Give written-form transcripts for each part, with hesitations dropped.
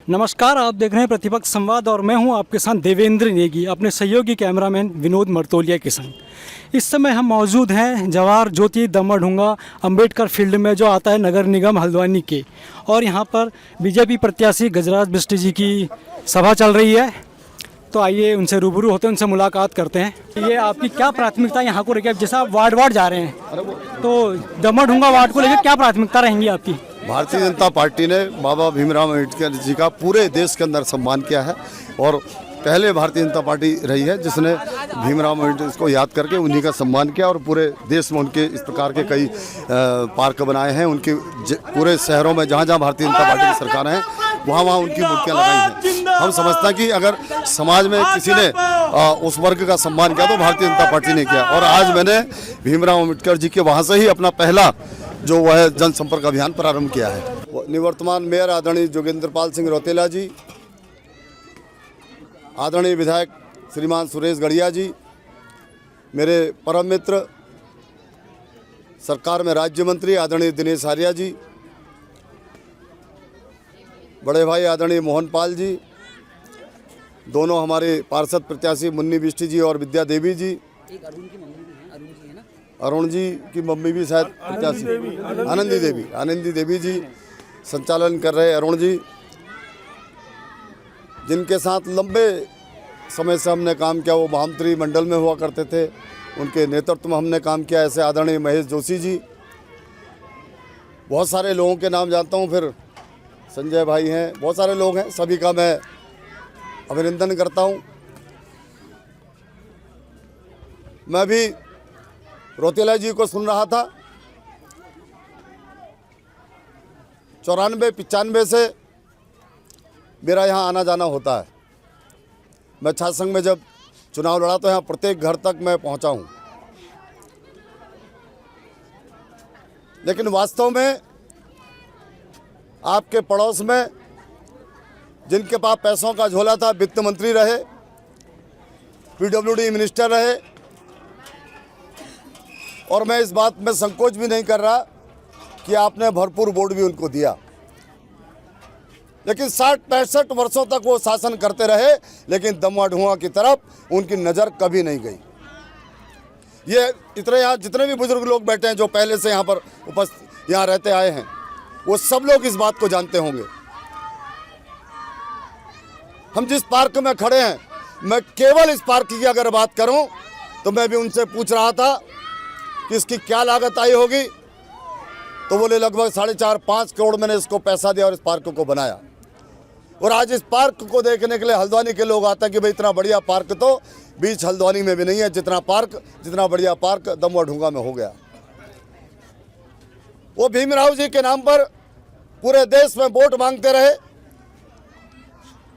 नमस्कार, आप देख रहे हैं प्रतिपक्ष संवाद और मैं हूं आपके साथ देवेंद्र नेगी अपने सहयोगी कैमरामैन विनोद मर्तोलिया के संग। इस समय हम मौजूद हैं जवाहर ज्योति दमोह अंबेडकर फील्ड में जो आता है नगर निगम हल्द्वानी के, और यहां पर बीजेपी प्रत्याशी गजराज बिष्ट जी की सभा चल रही है। तो आइए उनसे रूबरू होते हैं, उनसे मुलाकात करते हैं। ये आपकी क्या प्राथमिकता यहाँ को लेकर, जैसा आप वार्ड जा रहे हैं तो दमोह वार्ड को लेकर क्या प्राथमिकता रहेंगी आपकी? भारतीय जनता पार्टी ने बाबा भीमराव अम्बेडकर जी का पूरे देश के अंदर सम्मान किया है और पहले भारतीय जनता पार्टी रही है जिसने भीमराव अम्बेडकर को याद करके उन्हीं का सम्मान किया और पूरे देश में उनके इस प्रकार के कई पार्क बनाए हैं। उनके पूरे शहरों में जहाँ जहाँ भारतीय जनता पार्टी की सरकार है वहाँ वहाँ उनकी मूर्तियाँ लगाई हैं। हम समझते हैं कि अगर समाज में किसी ने उस वर्ग का सम्मान किया तो भारतीय जनता पार्टी ने किया। और आज मैंने भीमराव अम्बेडकर जी के वहाँ से ही अपना पहला जो वह जनसंपर्क अभियान प्रारंभ किया है। निवर्तमान मेयर आदरणीय जोगेंद्रपाल सिंह रौतेला जी, आदरणीय विधायक श्रीमान सुरेश गढ़िया जी, मेरे परम मित्र सरकार में राज्य मंत्री आदरणीय दिनेश आर्या जी, बड़े भाई आदरणीय मोहन पाल जी, दोनों हमारे पार्षद प्रत्याशी मुन्नी बिष्ट जी और विद्या देवी जी, अरुण जी की मम्मी भी शायद प्रत्याशी आनंदी देवी जी संचालन कर रहे अरुण जी, जिनके साथ लंबे समय से हमने काम किया। वो महामंत्री मंडल में हुआ करते थे, उनके नेतृत्व में हमने काम किया। ऐसे आदरणीय महेश जोशी जी, बहुत सारे लोगों के नाम जानता हूँ, फिर संजय भाई हैं, बहुत सारे लोग हैं, सभी का मैं अभिनंदन करता हूँ। मैं भी रौतेला जी को सुन रहा था, 94-95 से मेरा यहाँ आना जाना होता है। मैं छात्र संघ में जब चुनाव लड़ा तो यहाँ प्रत्येक घर तक मैं पहुँचा हूँ। लेकिन वास्तव में आपके पड़ोस में जिनके पास पैसों का झोला था, वित्त मंत्री रहे, पीडब्ल्यूडी मिनिस्टर रहे, और मैं इस बात में संकोच भी नहीं कर रहा कि आपने भरपूर वोट भी उनको दिया। लेकिन 60-65 वर्षों तक वो शासन करते रहे, लेकिन दमोह की तरफ उनकी नज़र कभी नहीं गई। ये इतने यहाँ जितने भी बुजुर्ग लोग बैठे हैं जो पहले से यहाँ पर उपस्थित यहाँ रहते आए हैं, वो सब लोग इस बात को जानते होंगे। हम जिस पार्क में खड़े हैं, मैं केवल इस पार्क की अगर बात करूं तो मैं भी उनसे पूछ रहा था कि इसकी क्या लागत आई होगी, तो बोले लगभग 4.5-5 करोड़ मैंने इसको पैसा दिया और इस पार्क को बनाया। और आज इस पार्क को देखने के लिए हल्द्वानी के लोग आते हैं कि भाई इतना बढ़िया पार्क तो बीच हल्द्वानी में भी नहीं है, जितना बढ़िया पार्क दमोह में हो गया। वो भीमराव जी के नाम पर पूरे देश में वोट मांगते रहे।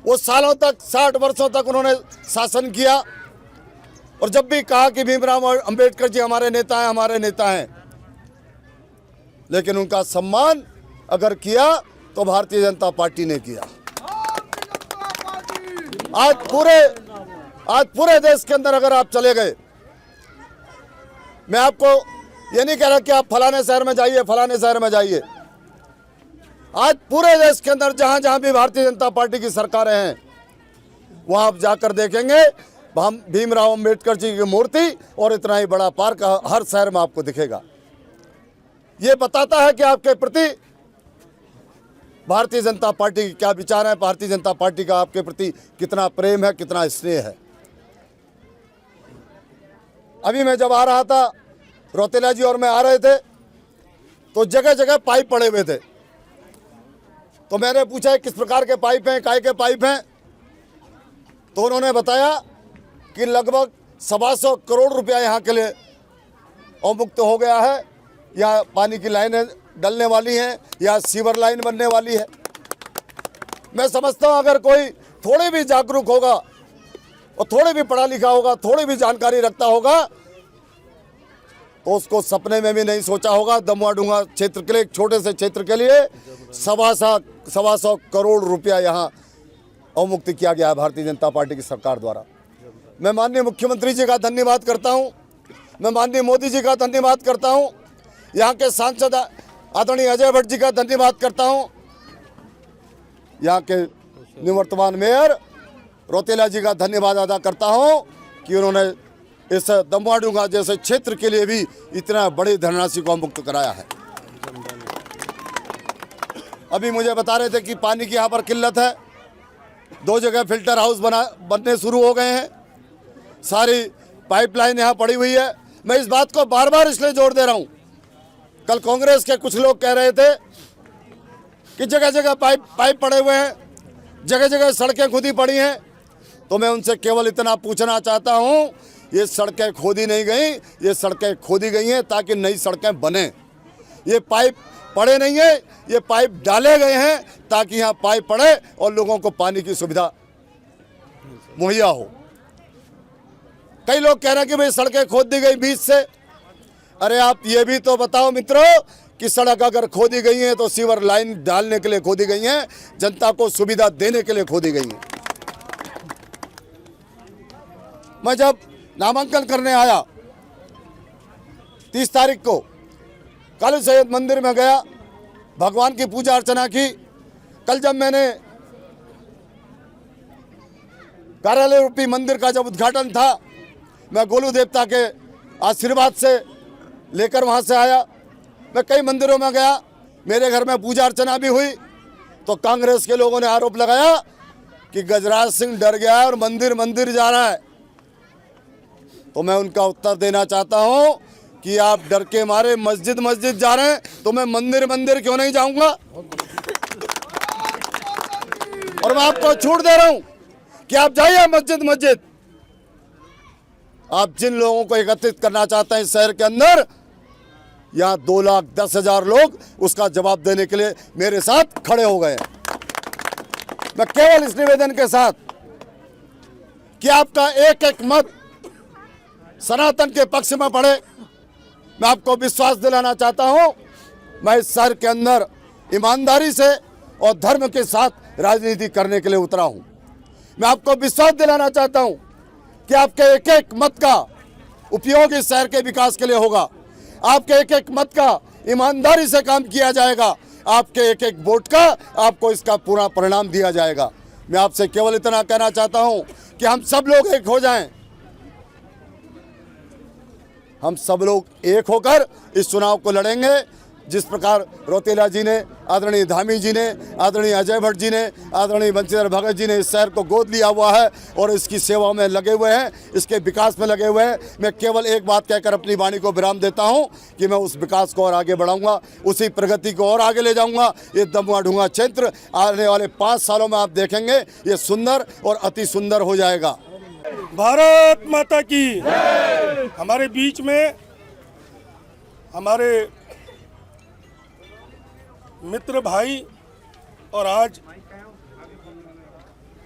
वो सालों तक, 60 वर्षों तक उन्होंने शासन किया, और जब भी कहा कि भीमराव अम्बेडकर जी हमारे नेता हैं, लेकिन उनका सम्मान अगर किया तो भारतीय जनता पार्टी ने किया। आज पूरे देश के अंदर अगर आप चले गए, मैं आपको ये नहीं कह रहा कि आप फलाने शहर में जाइए, आज पूरे देश के अंदर जहां जहां भी भारतीय जनता पार्टी की सरकारें हैं, वहां आप जाकर देखेंगे भीमराव अम्बेडकर जी की मूर्ति और इतना ही बड़ा पार्क हर शहर में आपको दिखेगा। ये बताता है कि आपके प्रति भारतीय जनता पार्टी की क्या विचार है, भारतीय जनता पार्टी का आपके प्रति कितना प्रेम है, कितना स्नेह है। अभी मैं जब आ रहा था, रौतेला जी और मैं आ रहे थे, तो जगह जगह पाइप पड़े हुए थे। तो मैंने पूछा किस प्रकार के पाइप हैं, काय के पाइप हैं, तो उन्होंने बताया कि लगभग 125 करोड़ रुपया यहाँ के लिए अवमुक्त हो गया है, या पानी की लाइनें डलने वाली हैं, या सीवर लाइन बनने वाली है। मैं समझता हूँ अगर कोई थोड़े भी जागरूक होगा और थोड़े भी पढ़ा लिखा होगा, थोड़ी भी जानकारी रखता होगा, तो उसको सपने में भी नहीं सोचा होगा दमोह क्षेत्र के लिए, एक छोटे से क्षेत्र के लिए 125 करोड़ रुपया यहाँ अवमुक्त किया गया है भारतीय जनता पार्टी की सरकार द्वारा। मैं माननीय मुख्यमंत्री जी का धन्यवाद करता हूँ, मैं माननीय मोदी जी का धन्यवाद करता हूँ, यहाँ के सांसद आदरणीय अजय भट्ट जी का धन्यवाद करता हूँ, यहाँ के निवर्तमान मेयर रौतेला जी का धन्यवाद अदा करता हूं कि उन्होंने इस दमवाडुंगा जैसे क्षेत्र के लिए भी इतना बड़ी धनराशि को मुक्त कराया है। अभी मुझे बता रहे थे कि पानी की यहाँ पर किल्लत है, 2 जगह फिल्टर हाउस बनने शुरू हो गए हैं, सारी पाइपलाइन यहाँ पड़ी हुई है। मैं इस बात को बार बार इसलिए जोर दे रहा हूँ, कल कांग्रेस के कुछ लोग कह रहे थे कि जगह जगह पाइप पड़े हुए हैं, जगह जगह सड़कें खुदी पड़ी हैं। तो मैं उनसे केवल इतना पूछना चाहता हूँ, ये सड़कें खोदी नहीं गई, ये सड़कें खोदी गई हैं ताकि नई सड़कें बने। ये पाइप पड़े नहीं है, ये पाइप डाले गए हैं ताकि यहाँ पाइप पड़े और लोगों को पानी की सुविधा मुहैया हो। कई लोग कह रहे हैं कि भाई सड़कें खोद दी गई बीच से। अरे आप ये भी तो बताओ मित्रों कि सड़क अगर खोदी गई है तो सीवर लाइन डालने के लिए खोदी गई है, जनता को सुविधा देने के लिए खोदी गई है। मैं जब नामांकन करने आया 30 तारीख को कालू सैयद मंदिर में गया, भगवान की पूजा अर्चना की। कल जब मैंने कार्यालय रूपी मंदिर का जब उद्घाटन था, मैं गोलू देवता के आशीर्वाद से लेकर वहां से आया। मैं कई मंदिरों में गया, मेरे घर में पूजा अर्चना भी हुई। तो कांग्रेस के लोगों ने आरोप लगाया कि गजराज सिंह डर गया है और मंदिर मंदिर जा रहा है। तो मैं उनका उत्तर देना चाहता हूं कि आप डर के मारे मस्जिद मस्जिद जा रहे हैं, तो मैं मंदिर मंदिर क्यों नहीं जाऊंगा। और मैं आपको छूट दे रहा हूं कि आप जाइए मस्जिद मस्जिद। आप जिन लोगों को एकत्रित करना चाहते हैं इस शहर के अंदर, यहाँ 2,10,000 लोग उसका जवाब देने के लिए मेरे साथ खड़े हो गए। मैं केवल इस निवेदन के साथ कि आपका एक एक मत सनातन के पक्ष में पड़े, मैं आपको विश्वास दिलाना चाहता हूं, मैं इस शहर के अंदर ईमानदारी से और धर्म के साथ राजनीति करने के लिए उतरा हूं। मैं आपको विश्वास दिलाना चाहता हूं कि आपके एक एक मत का उपयोग इस शहर के विकास के लिए होगा। आपके एक एक मत का ईमानदारी से काम किया जाएगा। आपके एक एक वोट का आपको इसका पूरा परिणाम दिया जाएगा। मैं आपसे केवल इतना कहना चाहता हूं कि हम सब लोग एक हो जाएं। हम सब लोग एक होकर इस चुनाव को लड़ेंगे। जिस प्रकार रौतेला जी ने, आदरणीय धामी जी ने, आदरणीय अजय भट्ट जी ने, आदरणीय बंशीधर भगत जी ने इस शहर को गोद लिया हुआ है और इसकी सेवा में लगे हुए हैं, इसके विकास में लगे हुए हैं। मैं केवल एक बात कहकर अपनी वाणी को विराम देता हूं कि मैं उस विकास को और आगे बढ़ाऊंगा, उसी प्रगति को और आगे ले जाऊंगा। ये दमवाडुंगा क्षेत्र आने वाले 5 सालों में आप देखेंगे ये सुंदर और अति सुंदर हो जाएगा। भारत माता की। हमारे बीच में हमारे मित्र भाई और आज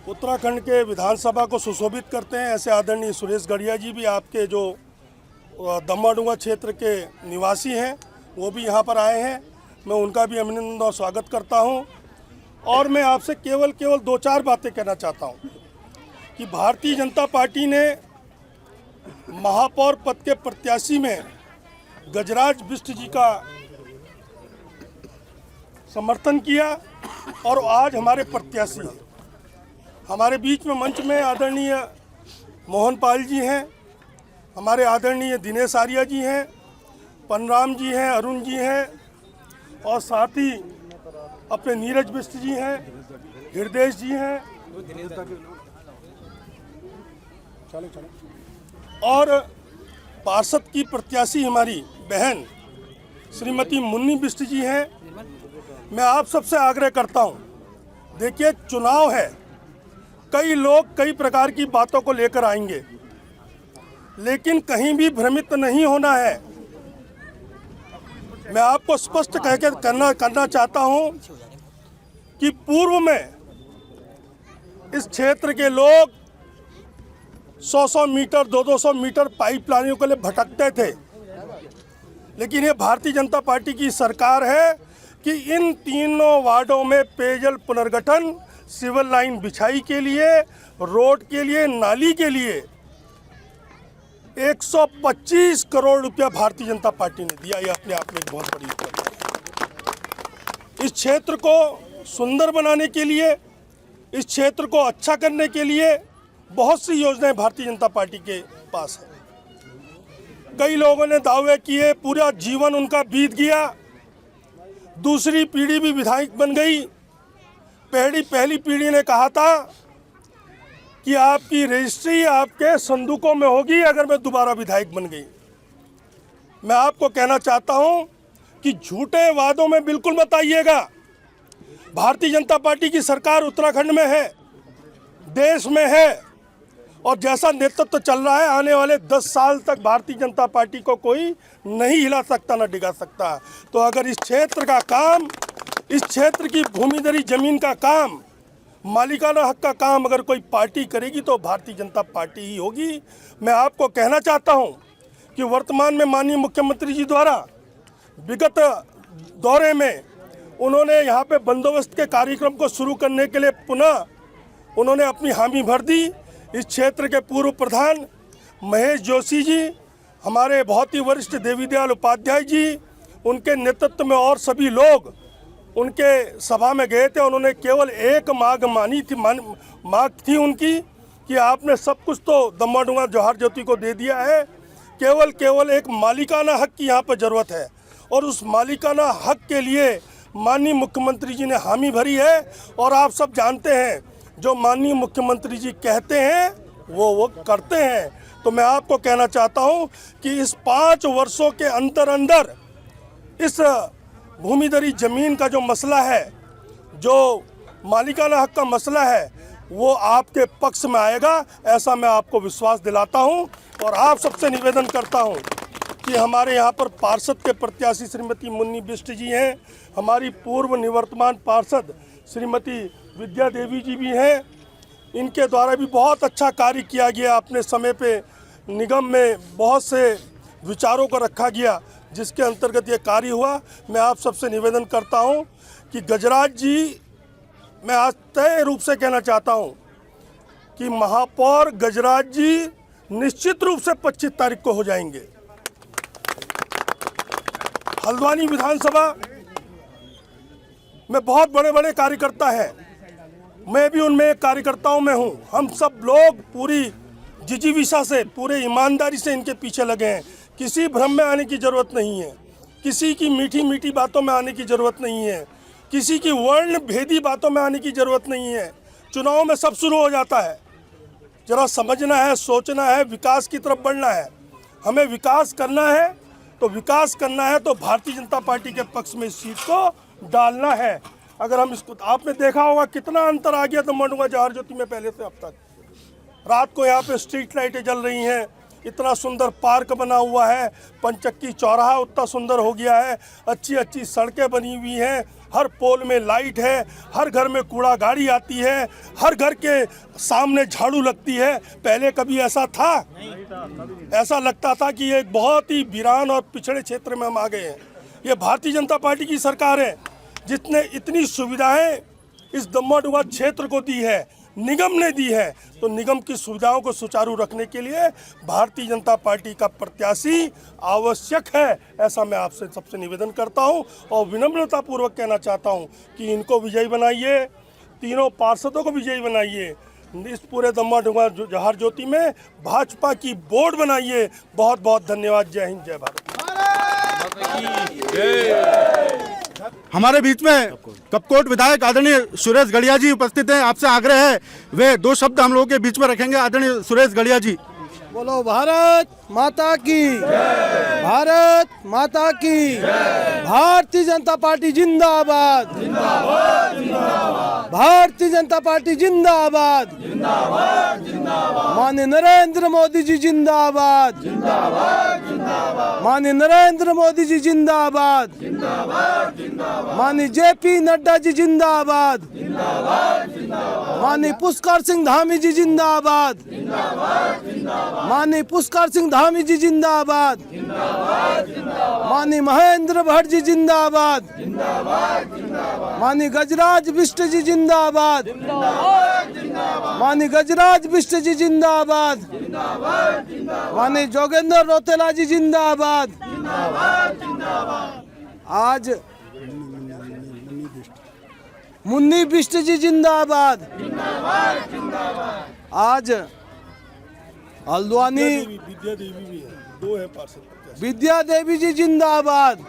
उत्तराखंड के विधानसभा को सुशोभित करते हैं ऐसे आदरणीय सुरेश गढ़िया जी भी आपके जो दमवाडुंगा क्षेत्र के निवासी हैं वो भी यहाँ पर आए हैं। मैं उनका भी अभिनंदन और स्वागत करता हूँ। और मैं आपसे केवल 2-4 बातें कहना चाहता हूँ कि भारतीय जनता पार्टी ने महापौर पद के प्रत्याशी में गजराज बिष्ट जी का समर्थन किया और आज हमारे प्रत्याशी हैं। हमारे बीच में मंच में आदरणीय मोहन पाल जी हैं, हमारे आदरणीय दिनेश आर्या जी हैं, पनराम जी हैं, अरुण जी हैं और साथ ही अपने नीरज बिष्ट जी हैं, हृदय जी हैं और पार्षद की प्रत्याशी हमारी बहन श्रीमती मुन्नी बिष्ट जी हैं। मैं आप सबसे आग्रह करता हूं, देखिए चुनाव है, कई लोग कई प्रकार की बातों को लेकर आएंगे, लेकिन कहीं भी भ्रमित नहीं होना है। मैं आपको स्पष्ट करना चाहता हूं कि पूर्व में इस क्षेत्र के लोग 100-100 मीटर 200-200 मीटर पाइप लाइनों के लिए भटकते थे, लेकिन ये भारतीय जनता पार्टी की सरकार है कि इन तीनों वार्डों में पेयजल पुनर्गठन, सिविल लाइन बिछाई के लिए, रोड के लिए, नाली के लिए 125 करोड़ रुपया भारतीय जनता पार्टी ने दिया। यह अपने आप में एक बहुत बड़ी उपलब्धि है। इस क्षेत्र को सुंदर बनाने के लिए इस क्षेत्र को अच्छा करने के लिए बहुत सी योजनाएं भारतीय जनता पार्टी के पास है। कई लोगों ने दावे किए, पूरा जीवन उनका बीत गया, दूसरी पीढ़ी भी विधायक बन गई। पहली पीढ़ी ने कहा था कि आपकी रजिस्ट्री आपके संदूकों में होगी अगर मैं दोबारा विधायक बन गई। मैं आपको कहना चाहता हूं कि झूठे वादों में बिल्कुल मत आइएगा। भारतीय जनता पार्टी की सरकार उत्तराखंड में है, देश में है, और जैसा नेतृत्व चल रहा है, आने वाले 10 साल तक भारतीय जनता पार्टी को कोई नहीं हिला सकता, न डिगा सकता। तो अगर इस क्षेत्र का काम, इस क्षेत्र की भूमिधरी जमीन का काम, मालिकाना हक का काम अगर कोई पार्टी करेगी तो भारतीय जनता पार्टी ही होगी। मैं आपको कहना चाहता हूं कि वर्तमान में माननीय मुख्यमंत्री जी द्वारा विगत दौरे में उन्होंने यहाँ पे बंदोबस्त के कार्यक्रम को शुरू करने के लिए पुनः उन्होंने अपनी हामी भर दी। इस क्षेत्र के पूर्व प्रधान महेश जोशी जी, हमारे बहुत ही वरिष्ठ देवीदयाल उपाध्याय जी, उनके नेतृत्व में और सभी लोग उनके सभा में गए थे। उन्होंने केवल एक मांग थी उनकी कि आपने सब कुछ तो दम्माडुंगा जवाहर ज्योति को दे दिया है, केवल एक मालिकाना हक की यहाँ पर ज़रूरत है, और उस मालिकाना हक के लिए माननीय मुख्यमंत्री जी ने हामी भरी है। और आप सब जानते हैं, जो माननीय मुख्यमंत्री जी कहते हैं वो करते हैं। तो मैं आपको कहना चाहता हूं कि इस 5 वर्षों के अंदर इस भूमिधरी जमीन का जो मसला है, जो मालिकाना हक का मसला है, वो आपके पक्ष में आएगा, ऐसा मैं आपको विश्वास दिलाता हूं। और आप सबसे निवेदन करता हूं कि हमारे यहाँ पर पार्षद के प्रत्याशी श्रीमती मुन्नी बिष्ट जी हैं, हमारी पूर्व निवर्तमान पार्षद श्रीमती विद्या देवी जी भी हैं। इनके द्वारा भी बहुत अच्छा कार्य किया गया। अपने समय पे निगम में बहुत से विचारों को रखा गया, जिसके अंतर्गत ये कार्य हुआ। मैं आप सबसे निवेदन करता हूं कि गजराज जी, मैं आज तय रूप से कहना चाहता हूं कि महापौर गजराज जी निश्चित रूप से 25 तारीख को हो जाएंगे। हल्द्वानी विधानसभा में बहुत बड़े बड़े कार्यकर्ता हैं, मैं भी उनमें एक कार्यकर्ताओं में हूं। हम सब लोग पूरी जिजीविषा से, पूरे ईमानदारी से इनके पीछे लगे हैं। किसी भ्रम में आने की ज़रूरत नहीं है, किसी की मीठी मीठी बातों में आने की ज़रूरत नहीं है, किसी की वर्ण भेदी बातों में आने की ज़रूरत नहीं है। चुनाव में सब शुरू हो जाता है। जरा समझना है, सोचना है, विकास की तरफ बढ़ना है। हमें विकास करना है, तो विकास करना है तो भारतीय जनता पार्टी के पक्ष में इस सीट को डालना है। अगर हम इसको, आपने देखा होगा कितना अंतर आ गया दम्माडुंगा जवाहर ज्योति में पहले से अब तक। रात को यहाँ पे स्ट्रीट लाइटें जल रही हैं, इतना सुंदर पार्क बना हुआ है, पंचक्की चौराहा उतना सुंदर हो गया है, अच्छी सड़कें बनी हुई हैं, हर पोल में लाइट है, हर घर में कूड़ा गाड़ी आती है, हर घर के सामने झाड़ू लगती है। पहले कभी ऐसा था? ऐसा लगता था कि ये बहुत ही वीरान और पिछड़े क्षेत्र में हम आ गए हैं। ये भारतीय जनता पार्टी की सरकार है जिसने इतनी सुविधाएं इस दम्माडुंगा क्षेत्र को दी है, निगम ने दी है। तो निगम की सुविधाओं को सुचारू रखने के लिए भारतीय जनता पार्टी का प्रत्याशी आवश्यक है, ऐसा मैं आपसे सबसे निवेदन करता हूं। और विनम्रतापूर्वक कहना चाहता हूं कि इनको विजयी बनाइए, तीनों पार्षदों को विजयी बनाइए। इस पूरे दम्माडुंगा जवाहर ज्योति में भाजपा की बोर्ड बनाइए। बहुत बहुत धन्यवाद। जय हिंद, जय भारत। हमारे बीच में कपकोट विधायक आदरणीय सुरेश गढ़िया जी उपस्थित हैं। आपसे आग्रह है वे 2 शब्द हम लोगों के बीच में रखेंगे। आदरणीय सुरेश गढ़िया जी। बोलो भारत माता की, भारत माता की, भारतीय जनता पार्टी जिंदाबाद, भारतीय जनता पार्टी जिंदाबाद, माननीय नरेंद्र मोदी जी जिंदाबाद, माननीय नरेंद्र मोदी जी जिंदाबाद, माननीय जेपी नड्डा जी जिंदाबाद, माननीय पुष्कर सिंह धामी जी जिंदाबाद, माननीय पुष्कर सिंह धामी जी जिंदाबाद, माननीय महेंद्र भट्ट जी जिंदाबाद, माननीय गजराज बिष्ट जी जिंदाबाद, माननीय गजराज बिष्ट जी जिंदाबाद, माननीय जोगेंद्र रोतेला जी जिंदाबाद। आज मुन्नी बिष्ट जी जिंदाबाद। आज हल्द्वानी विद्या देवी भी है, 2 है पार्षद। विद्या देवी जी जिंदाबाद।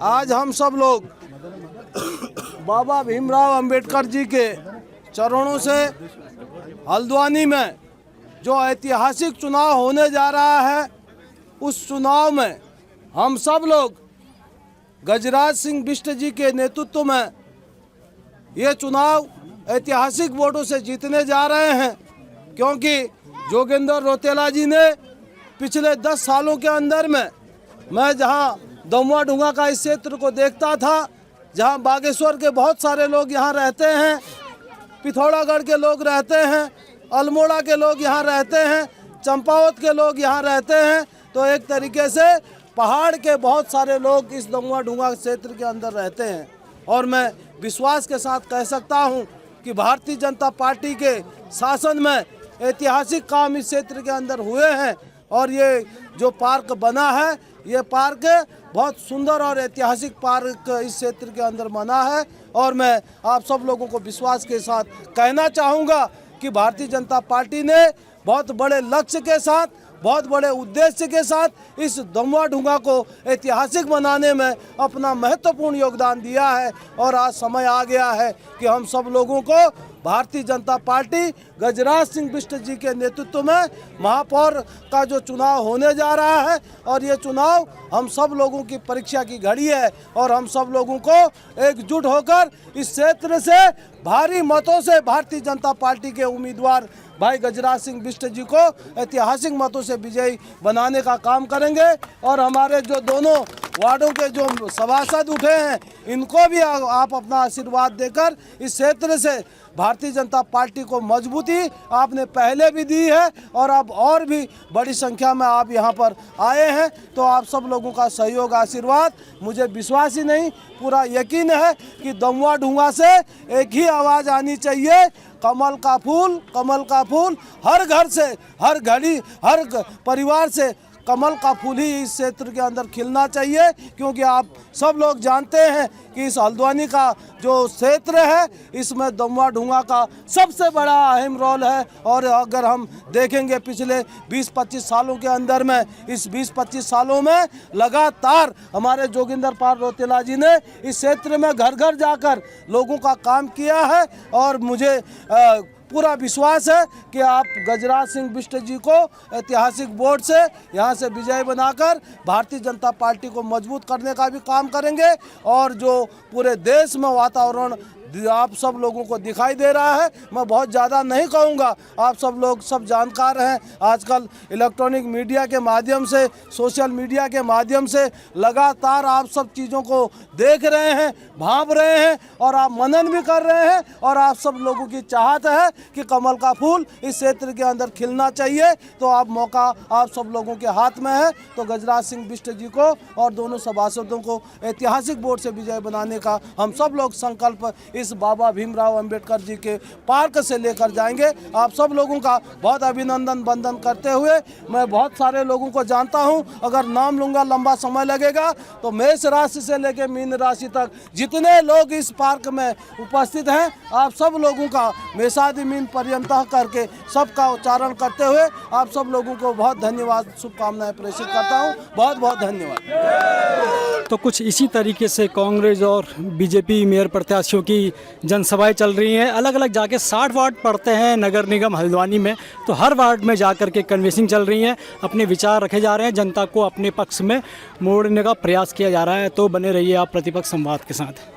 आज हम सब लोग बाबा भीमराव अंबेडकर जी के चरणों से हल्द्वानी में जो ऐतिहासिक चुनाव होने जा रहा है, उस चुनाव में हम सब लोग गजराज सिंह बिष्ट जी के नेतृत्व में ये चुनाव ऐतिहासिक वोटों से जीतने जा रहे हैं, क्योंकि जोगिंदर रौतेला जी ने पिछले 10 सालों के अंदर में, मैं जहां दमुआ ढुंगा का इस क्षेत्र को देखता था, जहां बागेश्वर के बहुत सारे लोग यहां रहते हैं, पिथौरागढ़ के लोग रहते हैं, अल्मोड़ा के लोग यहाँ रहते हैं, चंपावत के लोग यहाँ रहते हैं, तो एक तरीके से पहाड़ के बहुत सारे लोग इस दमुआ ढुंगा क्षेत्र के अंदर रहते हैं। और मैं विश्वास के साथ कह सकता हूँ कि भारतीय जनता पार्टी के शासन में ऐतिहासिक काम इस क्षेत्र के अंदर हुए हैं, और ये जो पार्क बना है, ये पार्क बहुत सुंदर और ऐतिहासिक पार्क इस क्षेत्र के अंदर बना है। और मैं आप सब लोगों को विश्वास के साथ कहना चाहूँगा कि भारतीय जनता पार्टी ने बहुत बड़े लक्ष्य के साथ, बहुत बड़े उद्देश्य के साथ इस दमुआ ढुंगा को ऐतिहासिक बनाने में अपना महत्वपूर्ण योगदान दिया है। और आज समय आ गया है कि हम सब लोगों को भारतीय जनता पार्टी गजराज सिंह बिष्ट जी के नेतृत्व में महापौर का जो चुनाव होने जा रहा है, और ये चुनाव हम सब लोगों की परीक्षा की घड़ी है, और हम सब लोगों को एकजुट होकर इस क्षेत्र से भारी मतों से भारतीय जनता पार्टी के उम्मीदवार भाई गजराज सिंह बिष्ट जी को ऐतिहासिक मतों से विजयी बनाने का काम करेंगे। और हमारे जो दोनों वार्डों के जो सभासद उठे हैं, इनको भी आप अपना आशीर्वाद देकर इस क्षेत्र से भारतीय जनता पार्टी को मजबूती आपने पहले भी दी है, और अब और भी बड़ी संख्या में आप यहाँ पर आए हैं, तो आप सब लोगों का सहयोग, आशीर्वाद, मुझे विश्वास ही नहीं, पूरा यकीन है कि दमुआ ढुंगा से एक ही आवाज़ आनी चाहिए, कमल का फूल, हर घर से, हर घड़ी, हर परिवार से कमल का फूल ही इस क्षेत्र के अंदर खिलना चाहिए। क्योंकि आप सब लोग जानते हैं कि इस हल्द्वानी का जो क्षेत्र है, इसमें दमुआ ढुंगा का सबसे बड़ा अहम रोल है। और अगर हम देखेंगे पिछले 20-25 सालों के अंदर में, इस 20-25 सालों में लगातार हमारे जोगिंदर पाल रौतेला जी ने इस क्षेत्र में घर घर जाकर लोगों का काम किया है। और मुझे पूरा विश्वास है कि आप गजराज सिंह बिष्ट जी को ऐतिहासिक वोट से यहाँ से विजय बनाकर भारतीय जनता पार्टी को मजबूत करने का भी काम करेंगे। और जो पूरे देश में वातावरण आप सब लोगों को दिखाई दे रहा है, मैं बहुत ज़्यादा नहीं कहूँगा, आप सब लोग सब जानकार हैं। आजकल इलेक्ट्रॉनिक मीडिया के माध्यम से, सोशल मीडिया के माध्यम से लगातार आप सब चीज़ों को देख रहे हैं, भांप रहे हैं, और आप मनन भी कर रहे हैं। और आप सब लोगों की चाहत है कि कमल का फूल इस क्षेत्र के अंदर खिलना चाहिए, तो आप मौका आप सब लोगों के हाथ में है। तो गजराज सिंह बिष्ट जी को और दोनों सभासदों को ऐतिहासिक वोट से विजय बनाने का हम सब लोग संकल्प इस बाबा भीमराव अंबेडकर जी के पार्क से लेकर जाएंगे। आप सब लोगों का बहुत अभिनंदन वंदन करते हुए, मैं बहुत सारे लोगों को जानता हूं, अगर नाम लूँगा लंबा समय लगेगा, तो मेष राशि से लेकर मीन राशि तक जितने लोग इस पार्क में उपस्थित हैं, आप सब लोगों का मेषादि मीन पर्यंत करके सबका उच्चारण करते हुए आप सब लोगों को बहुत धन्यवाद, शुभकामनाएं प्रेषित करता हूँ। बहुत बहुत धन्यवाद। तो कुछ इसी तरीके से कांग्रेस और बीजेपी मेयर प्रत्याशियों की जनसभाएं चल रही हैं। अलग अलग जाके 60 वार्ड पड़ते हैं नगर निगम हल्द्वानी में, तो हर वार्ड में जाकर के कन्वेंसिंग चल रही है, अपने विचार रखे जा रहे हैं, जनता को अपने पक्ष में मोड़ने का प्रयास किया जा रहा है। तो बने रहिए आप प्रतिपक्ष संवाद के साथ।